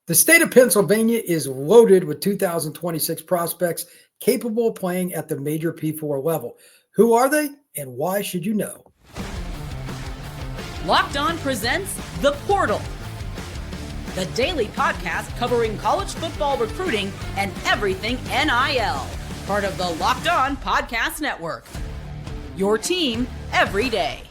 The state of Pennsylvania is loaded with 2026 prospects capable of playing at the major P4 level. Who are they and why should you know? Locked On presents The Portal, the daily podcast covering college football recruiting and everything NIL. Part of the Locked On Podcast Network. Your team every day.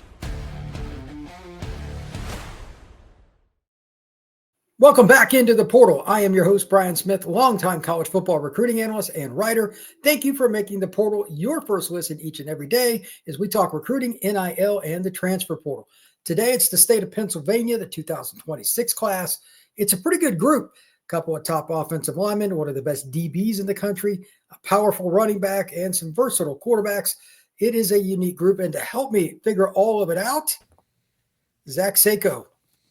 Welcome back into the portal. I am your host, Brian Smith, longtime college football recruiting analyst and writer. Thank you for making the portal your first listen each and every day as we talk recruiting, NIL, and the transfer portal. Today, it's the state of Pennsylvania, the 2026 class. It's a pretty good group. A couple of top offensive linemen, one of the best DBs in the country, a powerful running back, and some versatile quarterbacks. It is a unique group. And to help me figure all of it out, Zach Seiko,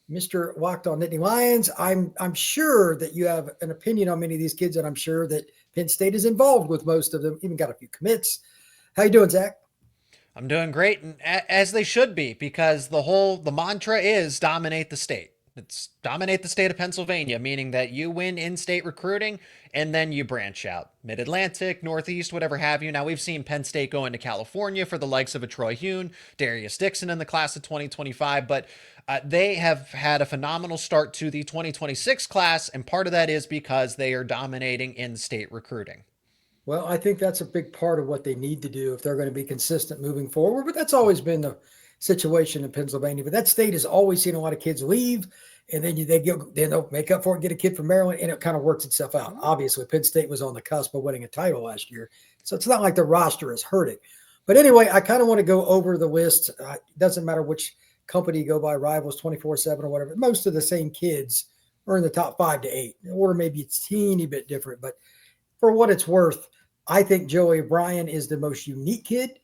Mr. Locked On Nittany Lions. I'm sure that you have an opinion on many of these kids, and I'm sure that Penn State is involved with most of them, even got a few commits. How you doing, Zach? I'm doing great, and as they should be, because the mantra is dominate the state. It's dominate the state of Pennsylvania, meaning that you win in-state recruiting and then you branch out. Mid-Atlantic, Northeast, whatever have you. Now, we've seen Penn State go into California for the likes of a Troy Hune, Darius Dixon in the class of 2025, but they have had a phenomenal start to the 2026 class, and part of that is because they are dominating in-state recruiting. Well, I think that's a big part of what they need to do if they're going to be consistent moving forward, but that's always been the situation in Pennsylvania. But that state has always seen a lot of kids leave, and then they'll make up for it, get a kid from Maryland, and it kind of works itself out. Obviously, Penn State was on the cusp of winning a title last year, so it's not like the roster is hurting. But anyway, I kind of want to go over the list. It doesn't matter which company you go by, Rivals, 24/7 or whatever. Most of the same kids are in the top 5 to 8. The order maybe it's a teeny bit different, but for what it's worth, I think Joey O'Brien is the most unique kid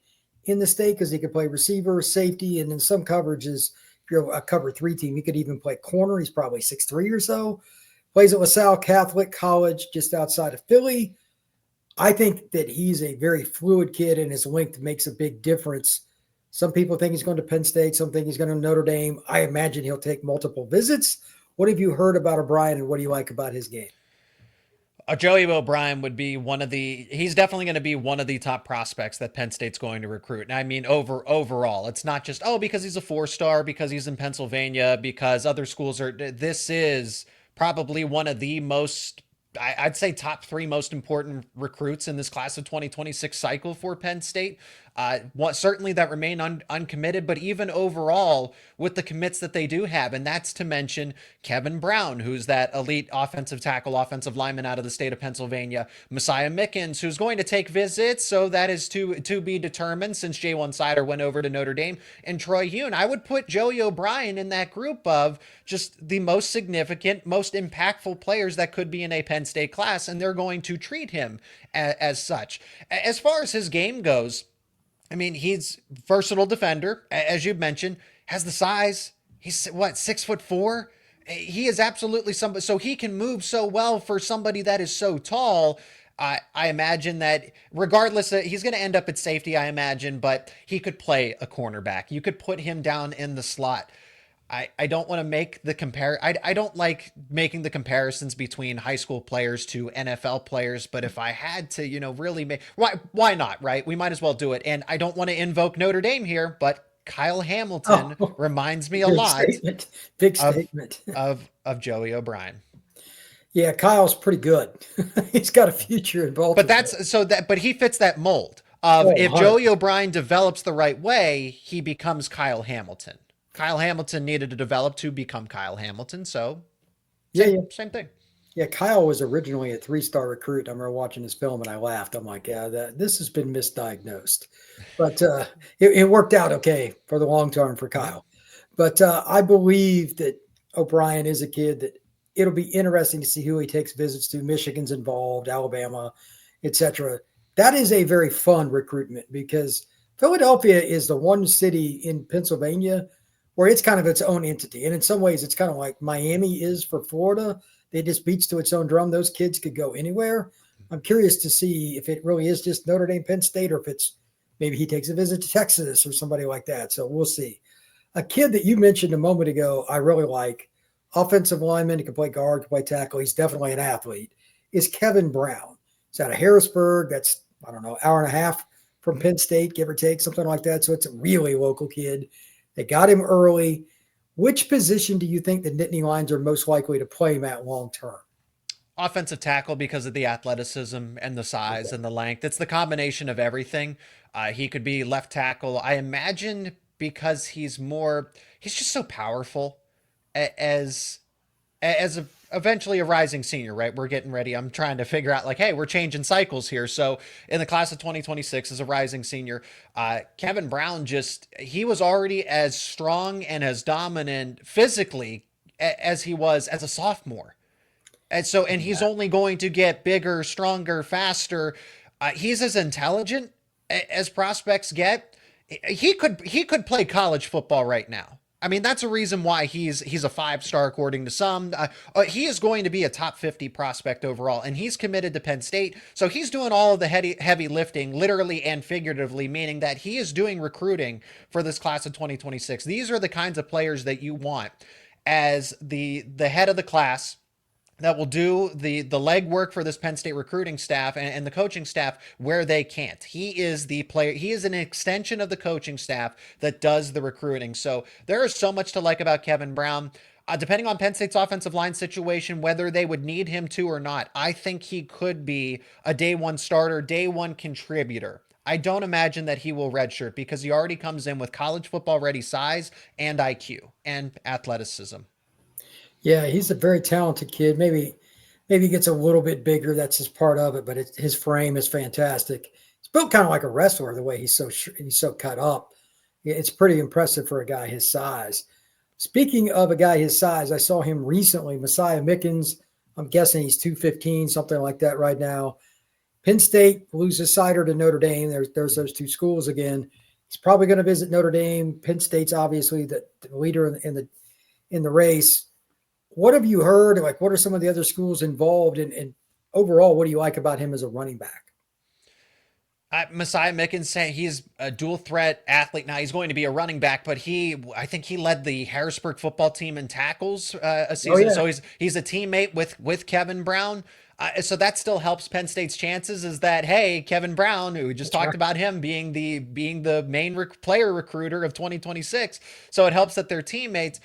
in the state because he could play receiver, safety, and in some coverages, if you're a cover 3 team, he could even play corner. He's probably 6'3" or so. Plays at LaSalle Catholic College just outside of Philly. I think that he's a very fluid kid, and his length makes a big difference. Some people think he's going to Penn State. Some think he's going to Notre Dame. I imagine he'll take multiple visits. What have you heard about O'Brien, and what do you like about his game? Joey O'Brien would be he's definitely going to be one of the top prospects that Penn State's going to recruit. And I mean, overall, it's not just, because he's a 4-star, because he's in Pennsylvania, because other schools this is probably one of the most, I'd say top 3 most important recruits in this class of 2026 cycle for Penn State. Certainly that remain uncommitted, but even overall with the commits that they do have, and that's to mention Kevin Brown, who's that elite offensive tackle, offensive lineman out of the state of Pennsylvania, Messiah Mickens, who's going to take visits, so that is to be determined since Ja'Juan Seider went over to Notre Dame, and Troy Hune. I would put Joey O'Brien in that group of just the most significant, most impactful players that could be in a Penn State class, and they're going to treat him as such. As far as his game goes, I mean, he's versatile defender, as you mentioned, has the size. He's 6'4". He is absolutely somebody. So he can move so well for somebody that is so tall. I imagine that regardless, he's going to end up at safety, I imagine, but he could play a cornerback. You could put him down in the slot. I don't want to make the I don't like making the comparisons between high school players to NFL players, but if I had to, really make, why not, right? We might as well do it. And I don't want to invoke Notre Dame here, but Kyle Hamilton reminds me a lot Big statement of Joey O'Brien. Yeah, Kyle's pretty good. He's got a future in Baltimore. But he fits that mold of if Joey O'Brien develops the right way, he becomes Kyle Hamilton. Kyle Hamilton needed to develop to become Kyle Hamilton, so same thing. Yeah, Kyle was originally a 3-star recruit. I remember watching this film and I laughed. I'm like, this has been misdiagnosed. But it worked out okay for the long term for Kyle. But I believe that O'Brien is a kid that it'll be interesting to see who he takes visits to. Michigan's involved, Alabama, etc. That is a very fun recruitment because Philadelphia is the one city in Pennsylvania where it's kind of its own entity. And in some ways, it's kind of like Miami is for Florida. They just beats to its own drum. Those kids could go anywhere. I'm curious to see if it really is just Notre Dame, Penn State, or if it's maybe he takes a visit to Texas or somebody like that. So we'll see. A kid that you mentioned a moment ago, I really like, offensive lineman. He can play guard, can play tackle. He's definitely an athlete. Is Kevin Brown. He's out of Harrisburg. That's, I don't know, hour and a half from Penn State, give or take, something like that. So it's a really local kid. They got him early. Which position do you think the Nittany Lions are most likely to play him at long term? Offensive tackle, because of the athleticism and the size and the length. It's the combination of everything. He could be left tackle. I imagine because he's just so powerful as eventually a rising senior, right? We're getting ready. I'm trying to figure out, like, hey, we're changing cycles here. So in the class of 2026 as a rising senior, Kevin Brown he was already as strong and as dominant physically as he was as a sophomore. And he's only going to get bigger, stronger, faster. He's as intelligent as prospects get. He could play college football right now. I mean, that's a reason why he's a 5-star according to some. He is going to be a top 50 prospect overall, and he's committed to Penn State. So he's doing all of the heavy lifting, literally and figuratively, meaning that he is doing recruiting for this class of 2026. These are the kinds of players that you want as the head of the class, that will do the legwork for this Penn State recruiting staff and the coaching staff where they can't. He is the player. He is an extension of the coaching staff that does the recruiting. So there is so much to like about Kevin Brown. Depending on Penn State's offensive line situation, whether they would need him to or not, I think he could be a day one starter, day one contributor. I don't imagine that he will redshirt because he already comes in with college football ready size and IQ and athleticism. Yeah, he's a very talented kid. Maybe he gets a little bit bigger. That's just part of it. But his frame is fantastic. He's built kind of like a wrestler the way he's so cut up. It's pretty impressive for a guy his size. Speaking of a guy his size, I saw him recently, Messiah Mickens. I'm guessing he's 215, something like that right now. Penn State loses Seider to Notre Dame. There's those two schools again. He's probably going to visit Notre Dame. Penn State's obviously the leader in the race. What have you heard? Like, what are some of the other schools involved? And overall, what do you like about him as a running back? Messiah Mickens say he's a dual threat athlete. Now he's going to be a running back, but I think he led the Harrisburg football team in tackles a season. Oh, yeah. So he's a teammate with Kevin Brown. So that still helps Penn State's chances, is that, hey, Kevin Brown, who we just talked about him being the main player recruiter of 2026. So it helps that they're teammates.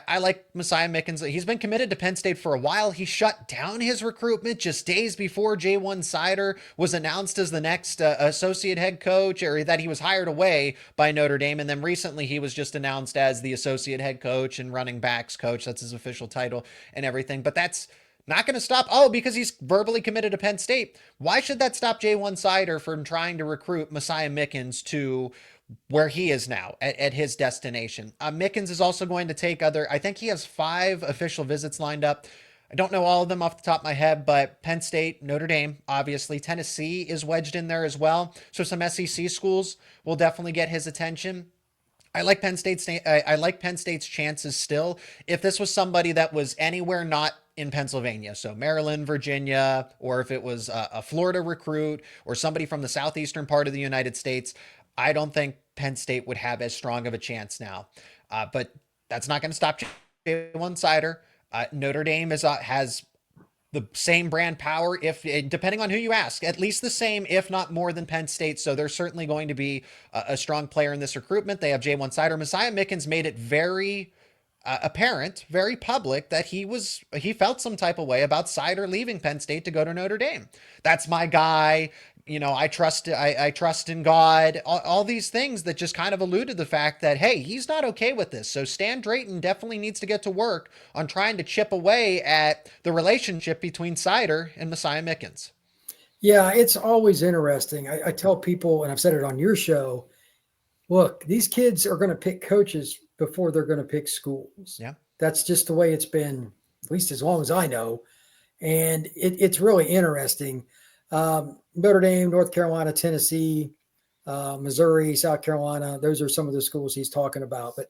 I like Messiah Mickens. He's been committed to Penn State for a while. He shut down his recruitment just days before Ja'Juan Seider was announced as the next associate head coach, or that he was hired away by Notre Dame. And then recently he was just announced as the associate head coach and running backs coach. That's his official title and everything. But that's not going to stop. Oh, because he's verbally committed to Penn State. Why should that stop Ja'Juan Seider from trying to recruit Messiah Mickens to where he is now at his destination? Mickens is also going to take I think he has 5 official visits lined up. I don't know all of them off the top of my head, but Penn State, Notre Dame, obviously. Tennessee is wedged in there as well. So some SEC schools will definitely get his attention. I like Penn State's chances still. If this was somebody that was anywhere not in Pennsylvania, so Maryland, Virginia, or if it was a Florida recruit or somebody from the southeastern part of the United States, I don't think Penn State would have as strong of a chance now. But that's not going to stop Ja'Juan Seider. Notre Dame has the same brand power, depending on who you ask, at least the same, if not more than Penn State. So they're certainly going to be a strong player in this recruitment. They have Ja'Juan Seider. Messiah Mickens made it very apparent, very public, that he felt some type of way about Seider leaving Penn State to go to Notre Dame. That's my guy. I trust in God, all these things that just kind of allude to the fact that, hey, he's not okay with this. So Stan Drayton definitely needs to get to work on trying to chip away at the relationship between Seider and Messiah Mickens. Yeah, it's always interesting. I tell people, and I've said it on your show, look, these kids are going to pick coaches before they're going to pick schools. Yeah. That's just the way it's been, at least as long as I know. And it's really interesting. Notre Dame, North Carolina, Tennessee, Missouri, South Carolina, those are some of the schools he's talking about. But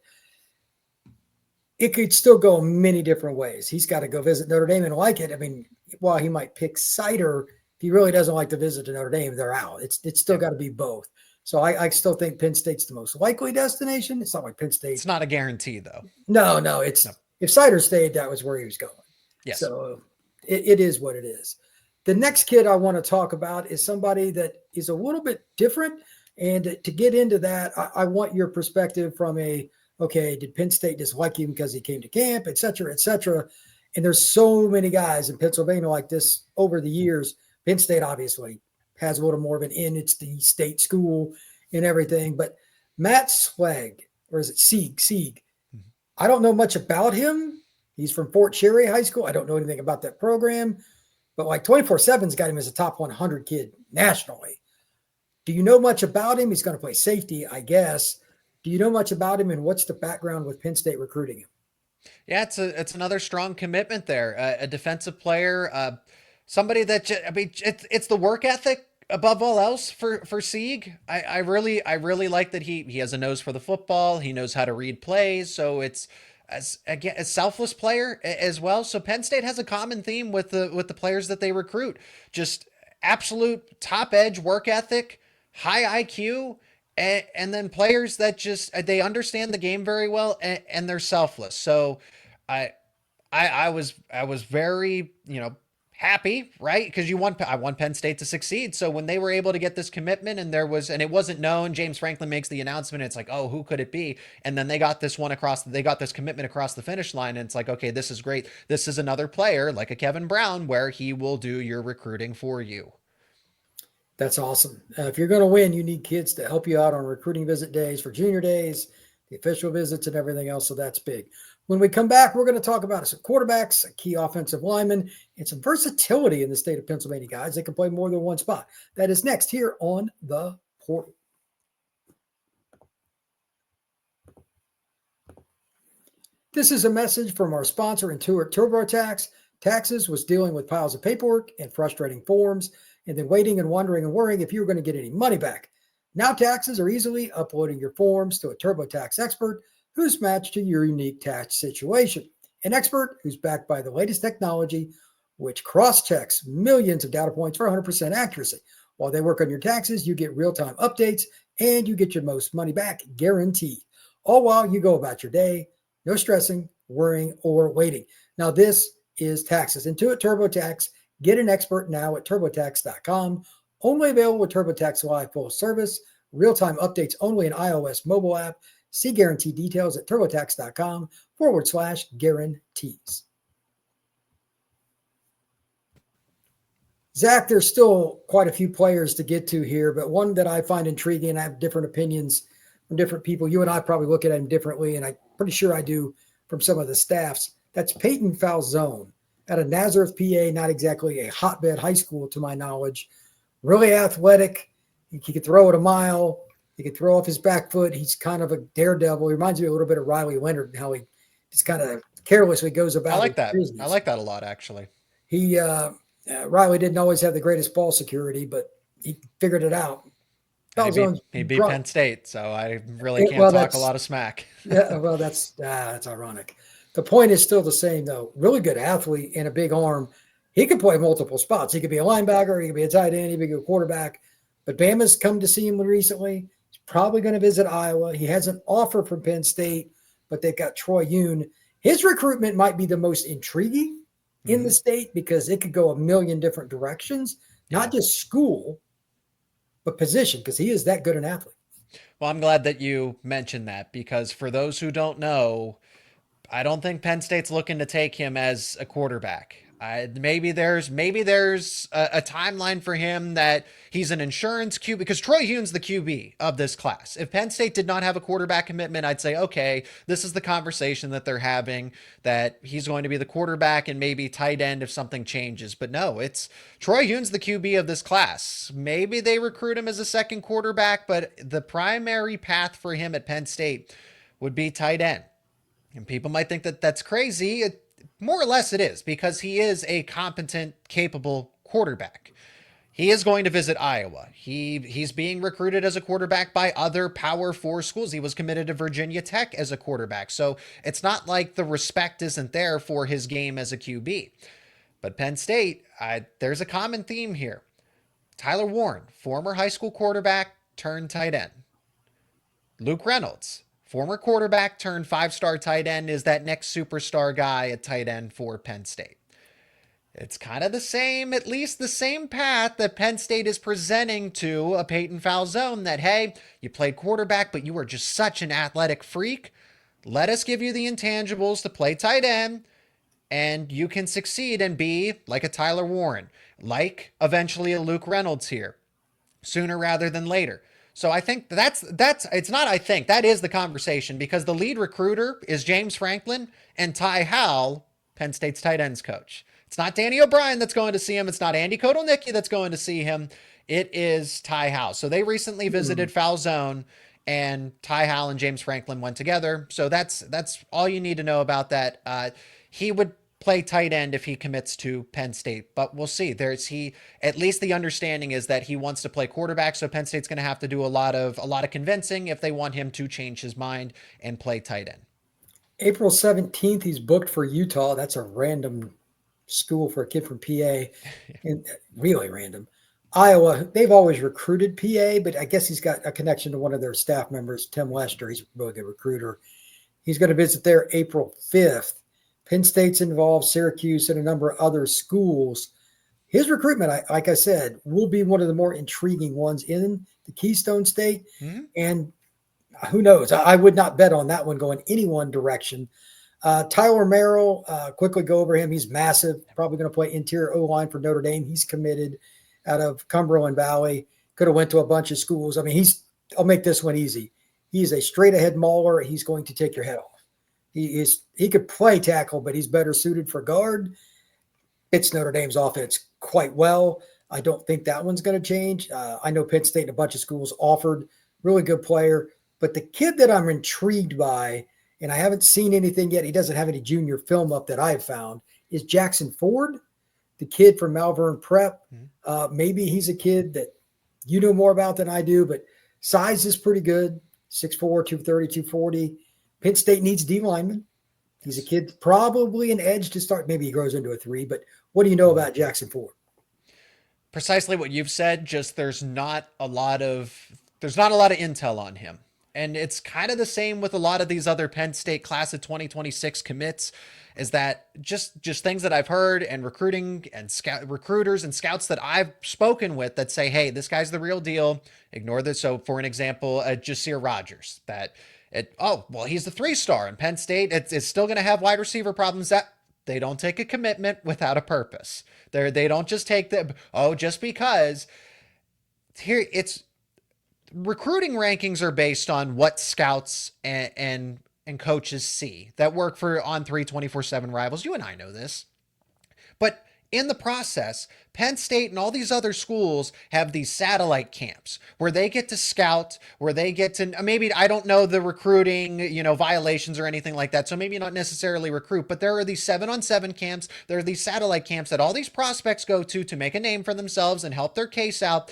it could still go many different ways. He's got to go visit Notre Dame and like it. I mean, while he might pick Seider, if he really doesn't like to visit to Notre Dame, they're out. It's still got to be both. So I still think Penn State's the most likely destination. It's not like Penn State. It's not a guarantee, though. No, it's if Seider stayed, that was where he was going. Yes. So it is what it is. The next kid I want to talk about is somebody that is a little bit different. And to get into that, I want your perspective from okay, did Penn State dislike him because he came to camp, et cetera, et cetera. And there's so many guys in Pennsylvania like this over the years. Penn State obviously has a little more of an in. It's the state school and everything. But Matt Seig, or is it Seig? Mm-hmm. I don't know much about him. He's from Fort Cherry High School. I don't know anything about that program. But like 24/7's got him as a top 100 kid nationally. Do you know much about him? He's going to play safety, I guess. Do you know much about him, and what's the background with Penn State recruiting him? Yeah, it's another strong commitment there. A defensive player, somebody that it's the work ethic above all else for Seig. I really like that he has a nose for the football. He knows how to read plays. So it's a selfless player as well. So Penn State has a common theme with the players that they recruit. Just absolute top edge work ethic, high IQ. And then players that just they understand the game very well and they're selfless. So I was very happy, right? Because I want Penn State to succeed. So when they were able to get this commitment and it wasn't known, James Franklin makes the announcement. It's like, oh, who could it be? And then they got this commitment across the finish line. And it's like, okay, this is great. This is another player like a Kevin Brown where he will do your recruiting for you. That's awesome. If you're going to win, you need kids to help you out on recruiting visit days for junior days, the official visits, and everything else. So that's big. When we come back, we're going to talk about some quarterbacks, a key offensive lineman, and some versatility in the state of Pennsylvania, guys. They can play more than one spot. That is next here on The Portal. This is a message from our sponsor, Intuit TurboTax. Taxes was dealing with piles of paperwork and frustrating forms, and then waiting and wondering and worrying if you were going to get any money back. Now taxes are easily uploading your forms to a TurboTax expert who's matched to your unique tax situation. An expert who's backed by the latest technology, which cross-checks millions of data points for 100% accuracy. While they work on your taxes, you get real-time updates, and you get your most money back guaranteed. All while you go about your day, no stressing, worrying, or waiting. Now this is taxes. Intuit TurboTax. Get an expert now at TurboTax.com. Only available with TurboTax Live full service. Real-time updates only in iOS mobile app. See guarantee details at TurboTax.com/guarantees. Zach, there's still quite a few players to get to here, but one that I find intriguing, I have different opinions from different people. You and I probably look at him differently, and I'm pretty sure I do from some of the staffs. That's Peyton Falzone. Out of Nazareth, PA, not exactly a hotbed high school to my knowledge. Really athletic. He could throw it a mile. He could throw off his back foot. He's kind of a daredevil. He reminds me a little bit of Riley Leonard and how he just kind of carelessly goes about I like that. business. I like that a lot, actually. Riley didn't always have the greatest ball security, but he figured it out. He beat Penn State, so I really can't talk a lot of smack. Yeah, well, that's ironic. The point is still the same, though. Really good athlete and a big arm. He could play multiple spots. He could be a linebacker. He could be a tight end. He could be a quarterback. But Bama's come to see him recently. He's probably going to visit Iowa. He has an offer from Penn State, but they've got Troy Yoon. His recruitment might be the most intriguing in the state because it could go a million different directions, not just school, but position, because he is that good an athlete. Well, I'm glad that you mentioned that because for those who don't know, I don't think Penn State's looking to take him as a quarterback. Maybe there's a timeline for him that he's an insurance QB because Troy Hume's the QB of this class. If Penn State did not have a quarterback commitment, I'd say, okay, this is the conversation that they're having, that he's going to be the quarterback and maybe tight end if something changes. But no, it's Troy Hume's the QB of this class. Maybe they recruit him as a second quarterback, but the primary path for him at Penn State would be tight end. And people might think that that's crazy. More or less it is, because he is a competent, capable quarterback. He is going to visit Iowa. He's being recruited as a quarterback by other Power 4 schools. He was committed to Virginia Tech as a quarterback. So it's not like the respect isn't there for his game as a QB. But Penn State, there's a common theme here. Tyler Warren, former high school quarterback turned tight end. Luke Reynolds, former quarterback turned 5-star tight end, is that next superstar guy at tight end for Penn State. It's kind of the same, at least the same path that Penn State is presenting to a Peyton Falzone, that, hey, you played quarterback, but you were just such an athletic freak. Let us give you the intangibles to play tight end, and you can succeed and be like a Tyler Warren, like eventually a Luke Reynolds here, sooner rather than later. So I think it's not, I think that is the conversation, because the lead recruiter is James Franklin and Ty Howell, Penn State's tight ends coach. It's not Danny O'Brien that's going to see him. It's not Andy Kotelnicki that's going to see him. It is Ty Howell. So they recently visited Falzone, and Ty Howell and James Franklin went together. So that's all you need to know about that. He would play tight end if he commits to Penn State, but we'll see. At least the understanding is that he wants to play quarterback. So Penn State's going to have to do a lot of convincing if they want him to change his mind and play tight end. April 17th, he's booked for Utah. That's a random school for a kid from PA, and really random. Iowa, they've always recruited PA, but I guess he's got a connection to one of their staff members, Tim Lester. He's a really good recruiter. He's going to visit there April 5th. Penn State's involved, Syracuse, and a number of other schools. His recruitment, like I said, will be one of the more intriguing ones in the Keystone State. Mm-hmm. And who knows? I would not bet on that one going any one direction. Tyler Merrill, quickly go over him. He's massive, probably going to play interior O-line for Notre Dame. He's committed out of Cumberland Valley. Could have went to a bunch of schools. I mean, I'll make this one easy. He's a straight ahead mauler. He's going to take your head off. He could play tackle, but he's better suited for guard. Fits Notre Dame's offense quite well. I don't think that one's going to change. I know Penn State and a bunch of schools offered really good player, but the kid that I'm intrigued by, and I haven't seen anything yet, he doesn't have any junior film up that I've found, is Jackson Ford, the kid from Malvern Prep. Maybe he's a kid that you know more about than I do, but size is pretty good, 6'4", 230, 240. Penn State needs D lineman. He's a kid, probably an edge to start. Maybe he grows into a 3, but what do you know about Jackson Ford? Precisely what you've said, just there's not a lot of intel on him. And it's kind of the same with a lot of these other Penn State class of 2026 commits, is that just things that I've heard and recruiters and scouts that I've spoken with that say, hey, this guy's the real deal. Ignore this. So for an example, Ja'Juan Rogers, he's the 3-star, and Penn State it's still going to have wide receiver problems. That they don't take a commitment without a purpose. They don't just take just because. Here it's recruiting rankings are based on what scouts and coaches see that work for On3 24/7 Rivals. You and I know this, but in the process, Penn State and all these other schools have these satellite camps where they get to scout, where they get to, maybe, I don't know the recruiting, violations or anything like that. So maybe not necessarily recruit, but there are these 7-on-7 camps. There are these satellite camps that all these prospects go to make a name for themselves and help their case out.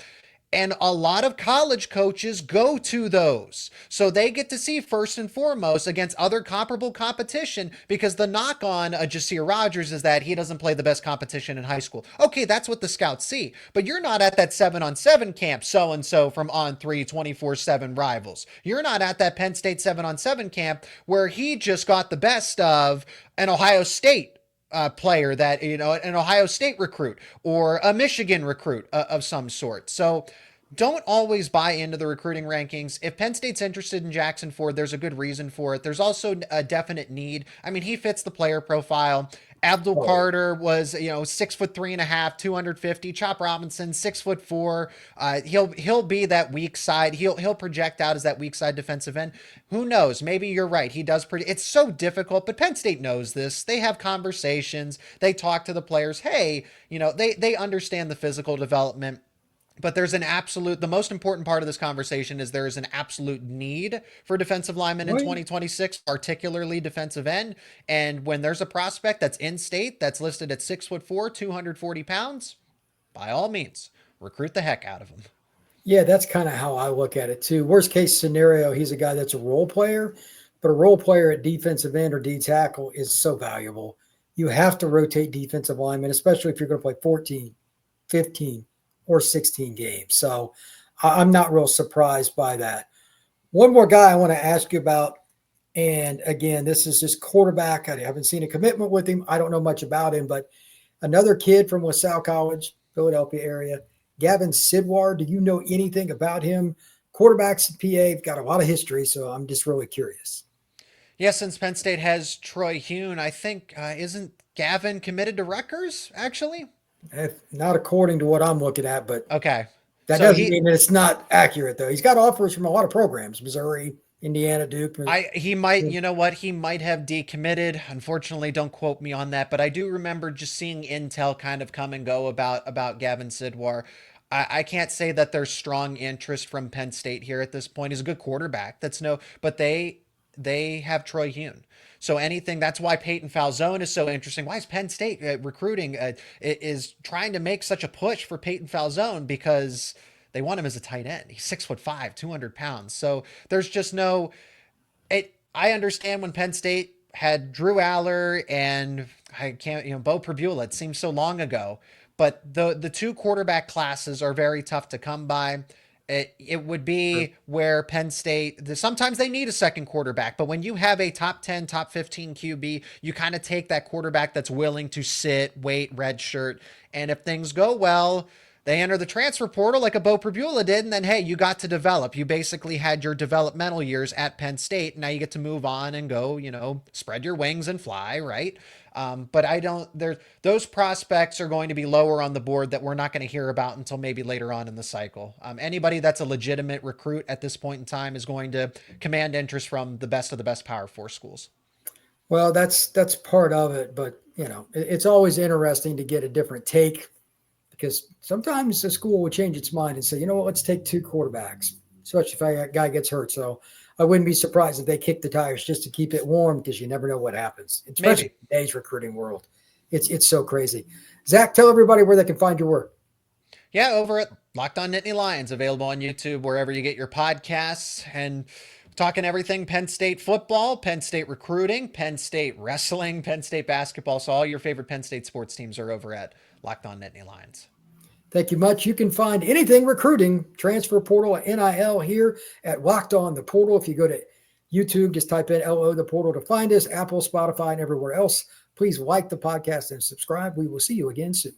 And a lot of college coaches go to those. So they get to see first and foremost against other comparable competition, because the knock on Ja'Juan Rogers is that he doesn't play the best competition in high school. Okay, that's what the scouts see. But you're not at that 7-on-7 camp, so-and-so from On3 24/7 Rivals. You're not at that Penn State 7-on-7 camp where he just got the best of an Ohio State player, that an Ohio State recruit or a Michigan recruit of some sort. So don't always buy into the recruiting rankings. If Penn State's interested in Jackson Ford, there's a good reason for it. There's also a definite need. I mean, he fits the player profile. Abdul Carter was, 6'3.5", 250. Chop Robinson, 6'4". He'll be that weak side. He'll project out as that weak side defensive end. Who knows? Maybe you're right. He does it's so difficult, but Penn State knows this. They have conversations. They talk to the players. Hey, they understand the physical development. But there's the most important part of this conversation is there is an absolute need for defensive linemen in 2026, particularly defensive end. And when there's a prospect that's in state, that's listed at 6'4", 240 pounds, by all means, recruit the heck out of him. Yeah, that's kind of how I look at it too. Worst case scenario, he's a guy that's a role player, but a role player at defensive end or D tackle is so valuable. You have to rotate defensive linemen, especially if you're going to play 14, 15, or 16 games. So I'm not real surprised by that. One more guy I want to ask you about, And again, this is just quarterback. I haven't seen a commitment with him. I don't know much about him, but another kid from LaSalle College, Philadelphia area, Gavin Sidwar. Do you know anything about him? Quarterbacks at PA have got a lot of history, so I'm just really curious. Yeah, since Penn State has Troy Hune, I think isn't Gavin committed to Rutgers actually? Not according to what I'm looking at, but Okay, that so doesn't mean that it's not accurate, though. He's got offers from a lot of programs, Missouri, Indiana, Duke. he might, you know what, he might have decommitted. Unfortunately, don't quote me on that, but I do remember just seeing intel kind of come and go about Gavin Sidwar. I can't say that there's strong interest from Penn State here at this point. He's a good quarterback. But they have Troy Hune. So anything, that's why Peyton Falzone is so interesting. Why is Penn State recruiting is trying to make such a push for Peyton Falzone? Because they want him as a tight end. He's 6'5", 200 pounds. So there's just no, I understand when Penn State had Drew Aller and Bo Prabula. It seems so long ago, but the two quarterback classes are very tough to come by. It would be where Penn State, sometimes they need a second quarterback, but when you have a top 10, top 15 QB, you kind of take that quarterback that's willing to sit, wait, redshirt. And if things go well, they enter the transfer portal like a Bo Prabula did. And then, hey, you got to develop. You basically had your developmental years at Penn State. Now you get to move on and go, spread your wings and fly, right? But those prospects are going to be lower on the board that we're not going to hear about until maybe later on in the cycle. Anybody that's a legitimate recruit at this point in time is going to command interest from the best of the best Power 4 schools. Well, that's part of it, but it's always interesting to get a different take, because sometimes the school will change its mind and say, let's take two quarterbacks, especially if a guy gets hurt. So I wouldn't be surprised if they kick the tires just to keep it warm, because you never know what happens, especially in today's recruiting world. It's so crazy. Zach, tell everybody where they can find your work. Yeah, over at Locked On Nittany Lions, available on YouTube, wherever you get your podcasts, and talking everything Penn State football, Penn State recruiting, Penn State wrestling, Penn State basketball. So all your favorite Penn State sports teams are over at Locked On Nittany Lions. Thank you much. You can find anything recruiting, transfer portal, NIL here at Locked On the Portal. If you go to YouTube, just type in LO the Portal to find us, Apple, Spotify, and everywhere else. Please like the podcast and subscribe. We will see you again soon.